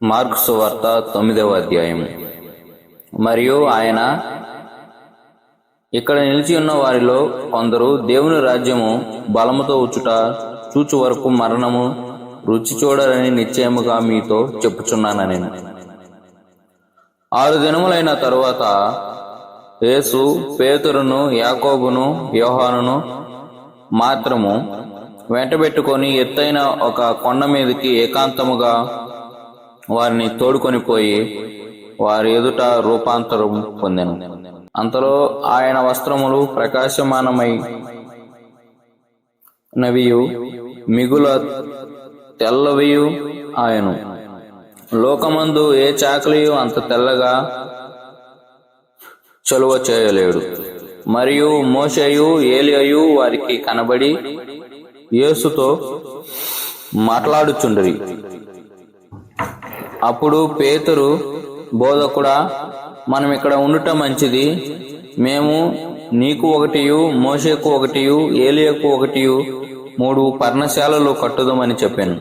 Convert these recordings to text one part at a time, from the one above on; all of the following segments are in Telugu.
మార్కు సువార్త 9వ అధ్యాయం. మరియు ఆయన ఇక్కడ నిలిచి ఉన్న వారిలో కొందరు దేవుని రాజ్యము బలముతో వచ్చుట చూచు వరకు మరణము రుచి చూడరని నిశ్చయముగా మీతో చెప్పుచున్నానని. 6 దినములైన తరువాత యేసు పేతురును, యాకోబును, యోహానును మాత్రము వెంటబెట్టుకొని ఎత్తైన ఒక కొండ మీదకి ఏకాంతముగా వారిని తోడుకొని పోయి వారి ఎదుట రూపాంతరం పొందెను. అంతలో ఆయన వస్త్రములు ప్రకాశమానమై నవియు మిగుల తెల్లవియు ఆయను. లోకమందు ఏ చాకలియు అంత తెల్లగా చలువ చేయలేడు. మరియు మోషేయు ఏలియాయు వారికి కనబడి యేసుతో మాట్లాడుచుండిరి. అప్పుడు పేతురు, బోధకుడా, మనం ఇక్కడ ఉండుట మంచిది. మేము నీకు ఒకటియు, మోషేకు ఒకటియు, ఏలియాకు ఒకటియు 3 పర్ణశాలలు కట్టుదామని చెప్పాను.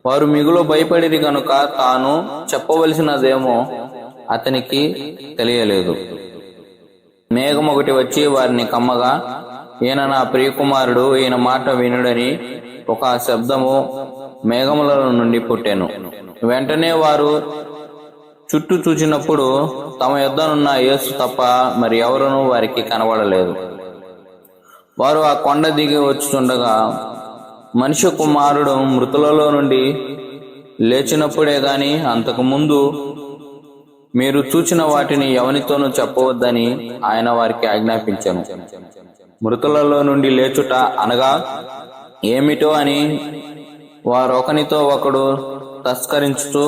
వారు మిగులు భయపడిరి కనుక తాను చెప్పవలసినదేమో అతనికి తెలియలేదు. మేఘం ఒకటి వచ్చి వారిని కమ్మగా, ఈయన నా ప్రియకుమారుడు, ఈయన మాట వినుడని ఒక శబ్దము మేఘముల నుండి పుట్టెను. వెంటనే వారు చుట్టూ చూచినప్పుడు తమ యొద్దనున్న యేసు తప్ప మరి ఎవరునూ వారికి కనబడలేదు. వారు ఆ కొండ దిగి వచ్చుచుండగా, మనుష్య కుమారుడు మృతులలో నుండి లేచినప్పుడే గాని అంతకు ముందు మీరు చూచిన వాటిని ఎవనితోనూ చెప్పవద్దని ఆయన వారికి ఆజ్ఞాపించెను. మృతులలో నుండి లేచుట అనగా ఏమిటో అని వారొకనితో ఒకడు తస్కరించుతూ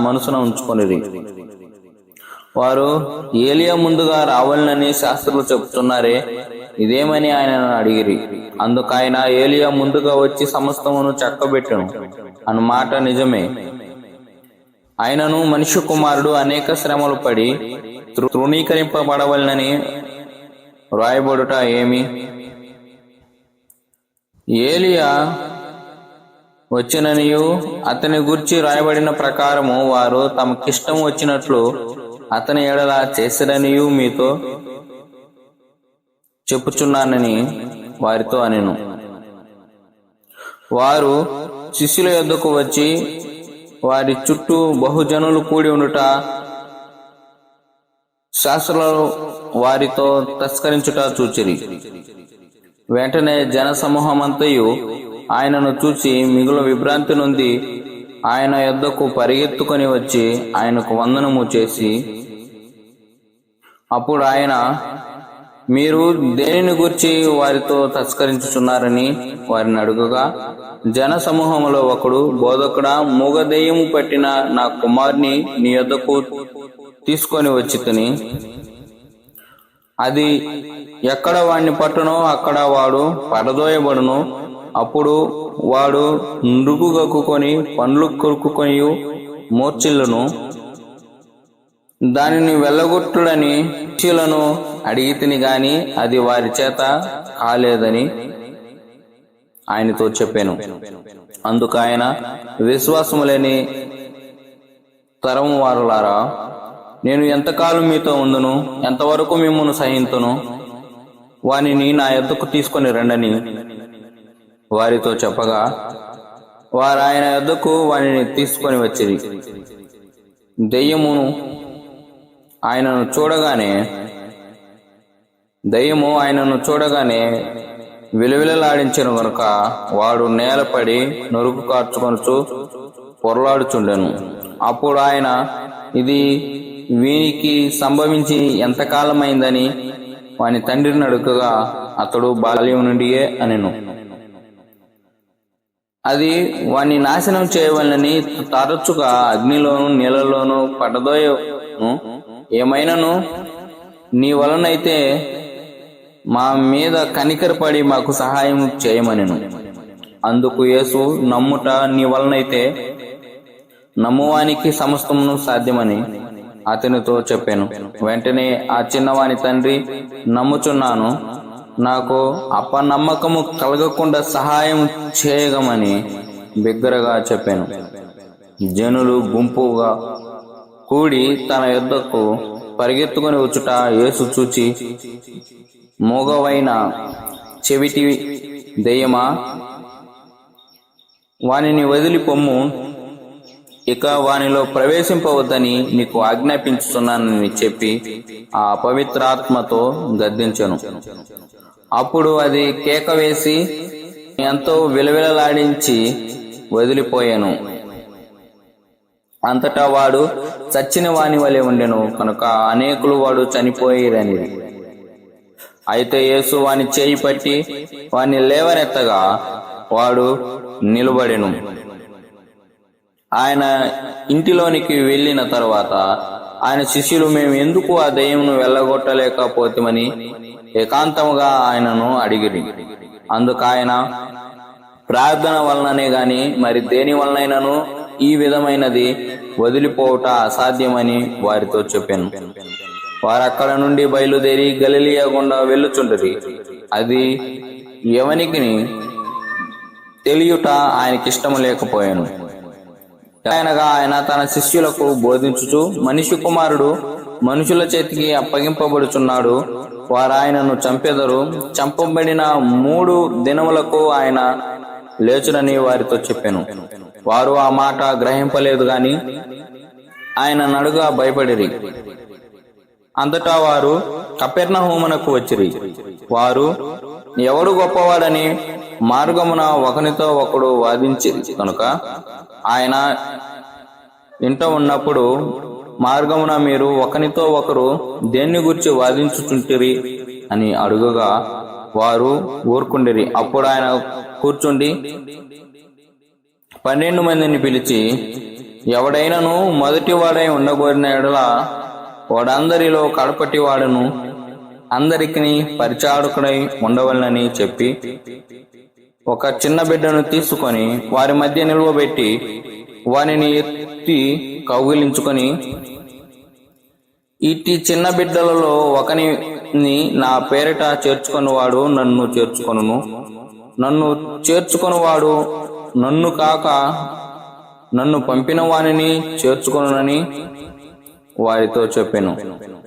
మనసున ఉంచుకొనిరి. వారు ఏలియా ముందుగా రావాలని శాస్త్రులు చెప్తున్నారే, ఇదేమని ఆయనను అడిగిరి. అందుకు ఆయన, ఏలియా ముందుగా వచ్చి సమస్తమును చక్కబెట్టును అన్న మాట నిజమే. ఆయనను మనుష్య కుమారుడు అనేక శ్రమలు పడి తృణీకరింపబడవలనని వ్రాయబడుట ఏమి? ఏలియా వచ్చిననియు అతని గూర్చి రాయబడిన ప్రకారము వారు తమకిష్టం వచ్చినట్లు అతని ఎడల చేసిరనియు మీతో చెప్పుచున్నానని వారితో అనెను. వారు శిష్యుల యొద్దకు వచ్చి వారి చుట్టూ బహుజనులు కూడి ఉండుట శాస్త్రులు వారితో తస్కరించుట చూచిరి. వెంటనే జన సమూహమంతయు ఆయనను చూచి మిగులు విభ్రాంతి నొంది ఆయన యొద్దకు పరిగెత్తుకొని వచ్చి ఆయనకు వందనము చేసి, అప్పుడు ఆయన, మీరు దేనిని గూర్చి వారితో తస్కరించుచున్నారని వారిని అడుగగా, జన సమూహములో ఒకడు, బోధకుడా, మూగదెయ్యము పట్టిన నా కుమారుని నీ యొద్దకు తీసుకొని వచ్చితిని. అది ఎక్కడ వాణ్ణి పట్టునో అక్కడ వాడు పడదోయబడును. అప్పుడు వాడు నృగుగక్కుకొని పండ్లు కొరుకుకొని మూర్చిల్లును. దానిని వెళ్ళగొట్టుడని శిష్యులను అడిగితిని గాని అది వారి చేత కాలేదని ఆయనతో చెప్పాను. అందుకు ఆయన, విశ్వాసము లేని తరము వారులారా, నేను ఎంతకాలం మీతో ఉందును? ఎంతవరకు మిమ్మును సహింతును? వానిని నా యొద్దకు తీసుకొని రండని వారితో చెప్పగా, వారు ఆయన యొద్దకు వానిని తీసుకొని వచ్చిరి. దెయ్యము ఆయనను చూడగానే విలవిలలాడించెను గనుక వాడు నేలపడి నొరుగు కార్చుకొనుచు పొరలాడుచుండెను. అప్పుడు ఆయన, ఇది వీనికి సంభవించి ఎంతకాలమైందని వాని తండ్రిని అడుగగా, అతడు బాల్యం నుండియే అనెను. అది వాణ్ణి నాశనం చేయవలనని తరచుగా అగ్నిలోను నీళ్లలోను పడదోయను. ఏమైనను నీ వలనైతే మా మీద కనికరపడి మాకు సహాయం చేయమనెను. అందుకు యేసు, నమ్ముట నీ వలనైతే నమ్మువానికి సమస్తమును సాధ్యమని అతనితో చెప్పాను. వెంటనే ఆ చిన్నవాని తండ్రి, నమ్ముచున్నాను, నాకు అపనమ్మకము కలగకుండా సహాయం చేయగమని బిగ్గరగా చెప్పాను. జనులు గుంపుగా కూడి తన యొద్దకు పరిగెత్తుకుని వచ్చుట యేసు చూచి, మూగవైన చెవిటి దెయ్యమా, వానిని వదిలి పొమ్ము, ఇక వానిలో ప్రవేశింపవద్దని నీకు ఆజ్ఞాపించుతున్నానని చెప్పి ఆ పవిత్రాత్మతో గద్దించెను. అప్పుడు అది కేక వేసి ఎంతో విలవిలలాడించి వదిలిపోయాను. అంతటా వాడు చచ్చిన వాని వలె ఉండెను కనుక అనేకులు వాడు చనిపోయిరనిది. అయితే యేసు వాని చేయి పట్టి వాని లేవనెత్తగా వాడు నిలబడెను. ఆయన ఇంటిలోనికి వెళ్ళిన తరువాత ఆయన శిష్యులు, మేము ఎందుకు ఆ దెయ్యంను వెళ్ళగొట్టలేకపోతామని ఏకాంతముగా ఆయనను అడిగిరి. అందుకు ఆయన, ప్రార్థన వలననే గాని మరి దేని వలనైనను ఈ విధమైనది వదిలిపోవుట అసాధ్యమని వారితో చెప్పాను. వారు అక్కడ నుండి బయలుదేరి గలిలయ గుండా వెళ్ళుచుండిరి. అది ఎవనికి తెలియుట ఆయనకిష్టము లేకపోయాను. ఆయనగా ఆయన తన శిష్యులకు బోధించుచు, మనిషి కుమారుడు మనుషుల చేతికి అప్పగింపబడుచున్నాడు, వారు ఆయనను చంపెదరు, చంపబడిన 3 దినములకు ఆయన లేచునని వారితో చెప్పాను. వారు ఆ మాట గ్రహింపలేదు గాని ఆయన నడుగా భయపడిరి. అంతటా వారు కపెర్నహూమునకు వచ్చిరి. వారు ఎవడు గొప్పవాడని మార్గమున ఒకనితో ఒకడు వాదించిరి కనుక ఆయన ఇంట ఉన్నప్పుడు మార్గమున మీరు ఒకనితో ఒకరు దేన్ని గురించి వాదించుచుంటిరి అని అడుగగా వారు ఊరుకుండిరి. అప్పుడు ఆయన కూర్చుండి 12 మందిని పిలిచి, ఎవడైనను మొదటి వాడై ఉండగోరిన ఎడల వాడందరిలో కడపటి వాడును, అందరికి పరిచారకుడై ఉండవలనని చెప్పి ఒక చిన్న బిడ్డను తీసుకొని వారి మధ్య నిలువబెట్టి వానిని ఎత్తి కౌగిలించుకొని, ఇట్టి చిన్న బిడ్డలలో ఒకని నా పేరిట చేర్చుకొనివాడు నన్ను చేర్చుకొనును, నన్ను చేర్చుకొనివాడు నన్ను కాక నన్ను పంపిన వానిని చేర్చుకొనునని వారితో చెప్పెను.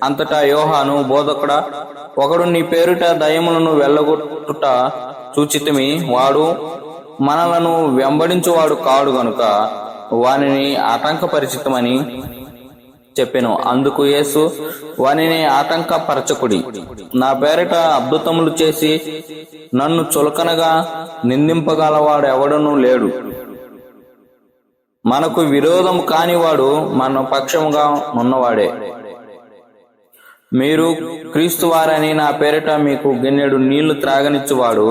అంతటా యోహాను, బోధకుడా, ఒకడు నీ పేరిట దయ్యములను వెళ్ళగొట్టుట చూచితిమి, వాడు మనలను వెంబడించువాడు కాడు గనుక వానిని ఆటంకపరిచితమని చెప్పెను. అందుకు యేసు, వానిని ఆటంకపరచకుడి, నా పేరిట అద్భుతములు చేసి నన్ను చులకనగా నిందింపగలవాడు ఎవడనూ లేడు. మనకు విరోధము కానివాడు మన పక్షముగా ఉన్నవాడే. మీరు క్రీస్తు వారని నా పేరిట మీకు గిన్నెడు నీళ్లు త్రాగనిచ్చువాడు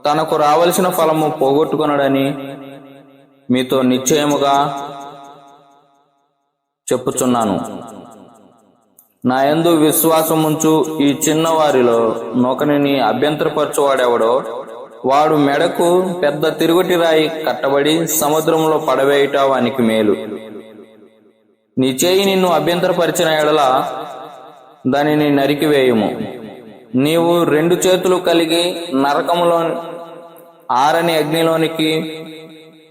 తనకు రావలసిన ఫలము పోగొట్టుకొనడని మీతో నిశ్చయముగా చెప్పుచున్నాను. నా యందు విశ్వాసముంచు ఈ చిన్నవారిలో నొకనిని అభ్యంతరపరచువాడెవడో వాడు మెడకు పెద్ద తిరుగటి రాయి కట్టబడి సముద్రంలో పడవేయుట వానికి మేలు. నీ చేయి నిన్ను అభ్యంతరపరిచిన ఎడల దానిని నరికివేయుము. నీవు 2 చేతులు కలిగి నరకములో ఆరని అగ్నిలోనికి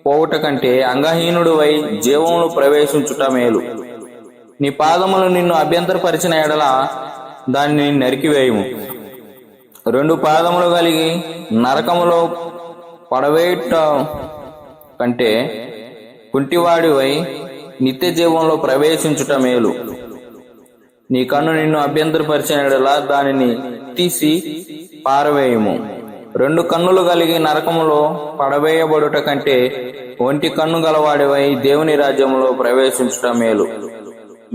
పోవుట కంటే అంగహీనుడు వై జీవములు ప్రవేశించుట మేలు. నీ పాదములు నిన్ను అభ్యంతరపరిచిన ఎడల దానిని నరికివేయుము. 2 పాదములు కలిగి నరకములో పడవేయుట కంటే కుంటివాడివై నిత్య జీవంలో ప్రవేశించుట మేలు. నీ కన్ను నిన్ను అభ్యంతరపరిచిన ఎడల దానిని తీసి పారవేయుము. 2 కన్నులు కలిగి నరకములో పడవేయబడుట కంటే ఒంటి కన్ను గలవాడివై దేవుని రాజ్యములో ప్రవేశించుట మేలు.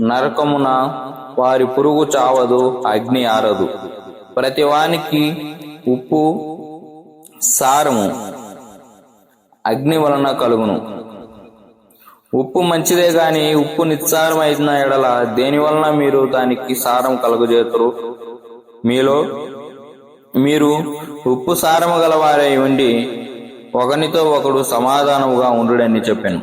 నరకమున వారి పురుగు చావదు, అగ్ని ఆరదు. ప్రతి వానికి ఉప్పు సారము అగ్ని వలన కలుగును. ఉప్పు మంచిదే గాని ఉప్పు నిస్సారమైన ఎడల దేని వలన మీరు దానికి సారం కలుగజేతురు? మీరు ఉప్పు సారము గలవారై ఉండి ఒకనితో ఒకడు సమాధానముగా ఉండుడని చెప్పాను.